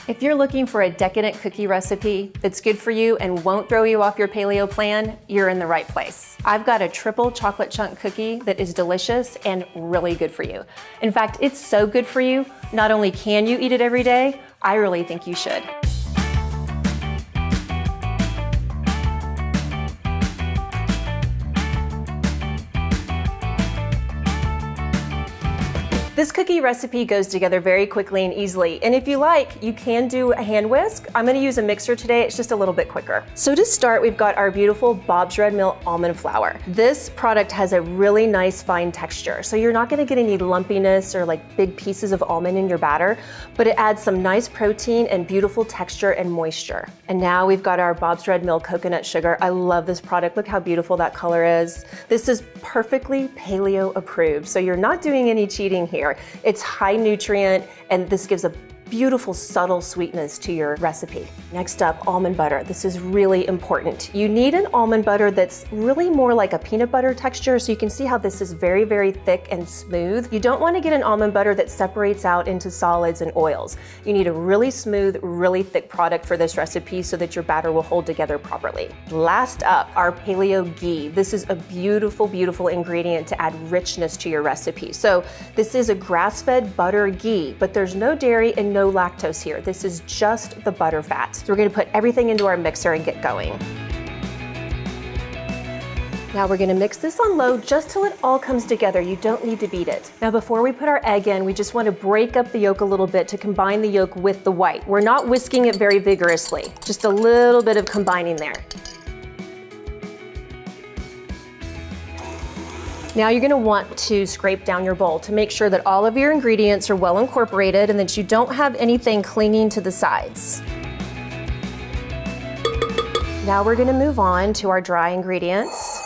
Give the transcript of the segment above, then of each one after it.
If you're looking for a decadent cookie recipe that's good for you and won't throw you off your paleo plan, you're in the right place. I've got a triple chocolate chunk cookie that is delicious and really good for you. In fact, it's so good for you, not only can you eat it every day, I really think you should. This cookie recipe goes together very quickly and easily, and if you like, you can do a hand whisk. I'm gonna use a mixer today, it's just a little bit quicker. So to start, we've got our beautiful Bob's Red Mill almond flour. This product has a really nice fine texture, so you're not gonna get any lumpiness or like big pieces of almond in your batter, but it adds some nice protein and beautiful texture and moisture. And now we've got our Bob's Red Mill coconut sugar. I love this product, look how beautiful that color is. This is perfectly paleo approved, so you're not doing any cheating here. It's high nutrient, and this gives a beautiful subtle sweetness to your recipe. Next up, almond butter. This is really important. You need an almond butter that's really more like a peanut butter texture, so you can see how this is very, very thick and smooth. You don't want to get an almond butter that separates out into solids and oils. You need a really smooth, really thick product for this recipe so that your batter will hold together properly. Last up, our paleo ghee. This is a beautiful, beautiful ingredient to add richness to your recipe. So this is a grass-fed butter ghee, but there's no dairy and no lactose here. This is just the butter fat. So we're gonna put everything into our mixer and get going. Now we're gonna mix this on low just till it all comes together. You don't need to beat it. Now before we put our egg in, we just wanna break up the yolk a little bit to combine the yolk with the white. We're not whisking it very vigorously, just a little bit of combining there. Now you're gonna want to scrape down your bowl to make sure that all of your ingredients are well incorporated and that you don't have anything clinging to the sides. Now we're gonna move on to our dry ingredients.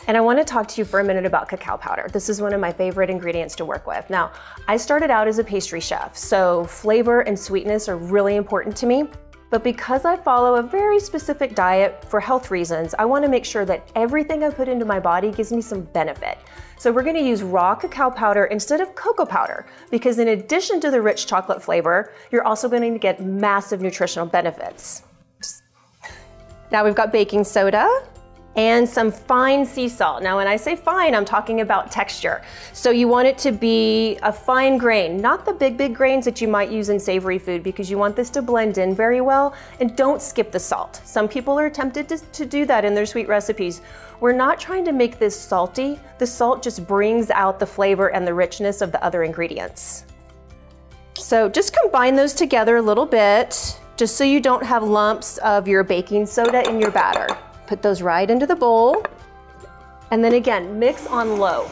And I wanna talk to you for a minute about cacao powder. This is one of my favorite ingredients to work with. Now, I started out as a pastry chef, so flavor and sweetness are really important to me. But because I follow a very specific diet for health reasons, I wanna make sure that everything I put into my body gives me some benefit. So we're gonna use raw cacao powder instead of cocoa powder, because in addition to the rich chocolate flavor, you're also going to get massive nutritional benefits. Now we've got baking soda and some fine sea salt. Now when I say fine, I'm talking about texture. So you want it to be a fine grain, not the big, big grains that you might use in savory food, because you want this to blend in very well, and don't skip the salt. Some people are tempted to do that in their sweet recipes. We're not trying to make this salty. The salt just brings out the flavor and the richness of the other ingredients. So just combine those together a little bit, just so you don't have lumps of your baking soda in your batter. Put those right into the bowl, and then again, mix on low.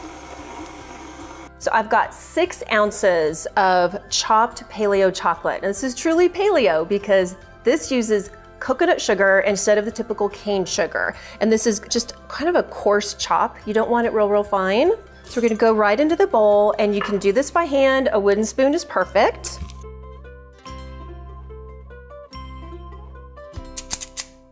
So I've got 6 ounces of chopped paleo chocolate. And this is truly paleo because this uses coconut sugar instead of the typical cane sugar. And this is just kind of a coarse chop. You don't want it real, real fine. So we're gonna go right into the bowl, and you can do this by hand. A wooden spoon is perfect.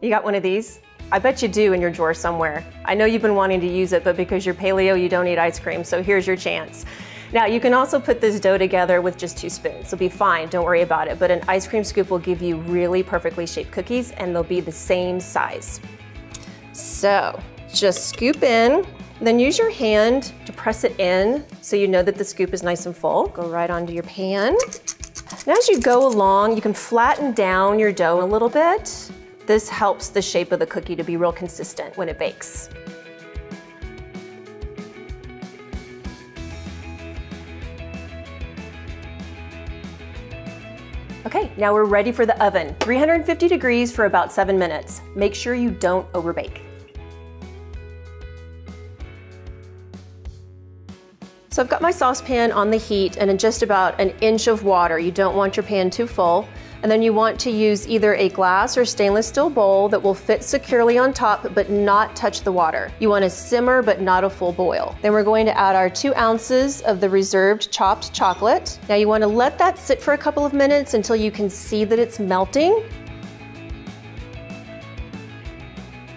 You got one of these? I bet you do in your drawer somewhere. I know you've been wanting to use it, but because you're paleo, you don't eat ice cream, so here's your chance. Now, you can also put this dough together with just 2 spoons. It'll be fine, don't worry about it, but an ice cream scoop will give you really perfectly shaped cookies, and they'll be the same size. So, just scoop in, then use your hand to press it in so you know that the scoop is nice and full. Go right onto your pan. Now, as you go along, you can flatten down your dough a little bit. This helps the shape of the cookie to be real consistent when it bakes. Okay, now we're ready for the oven. 350 degrees for about 7 minutes. Make sure you don't overbake. So I've got my saucepan on the heat and in just about 1 inch of water. You don't want your pan too full. And then you want to use either a glass or stainless steel bowl that will fit securely on top but not touch the water. You want to simmer but not a full boil. Then we're going to add our 2 ounces of the reserved chopped chocolate. Now you want to let that sit for a couple of minutes until you can see that it's melting.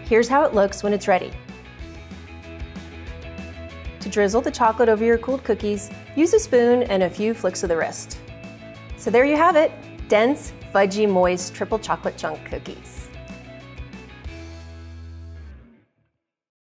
Here's how it looks when it's ready. To drizzle the chocolate over your cooled cookies, use a spoon and a few flicks of the wrist. So there you have it. dense, fudgy, moist triple chocolate chunk cookies.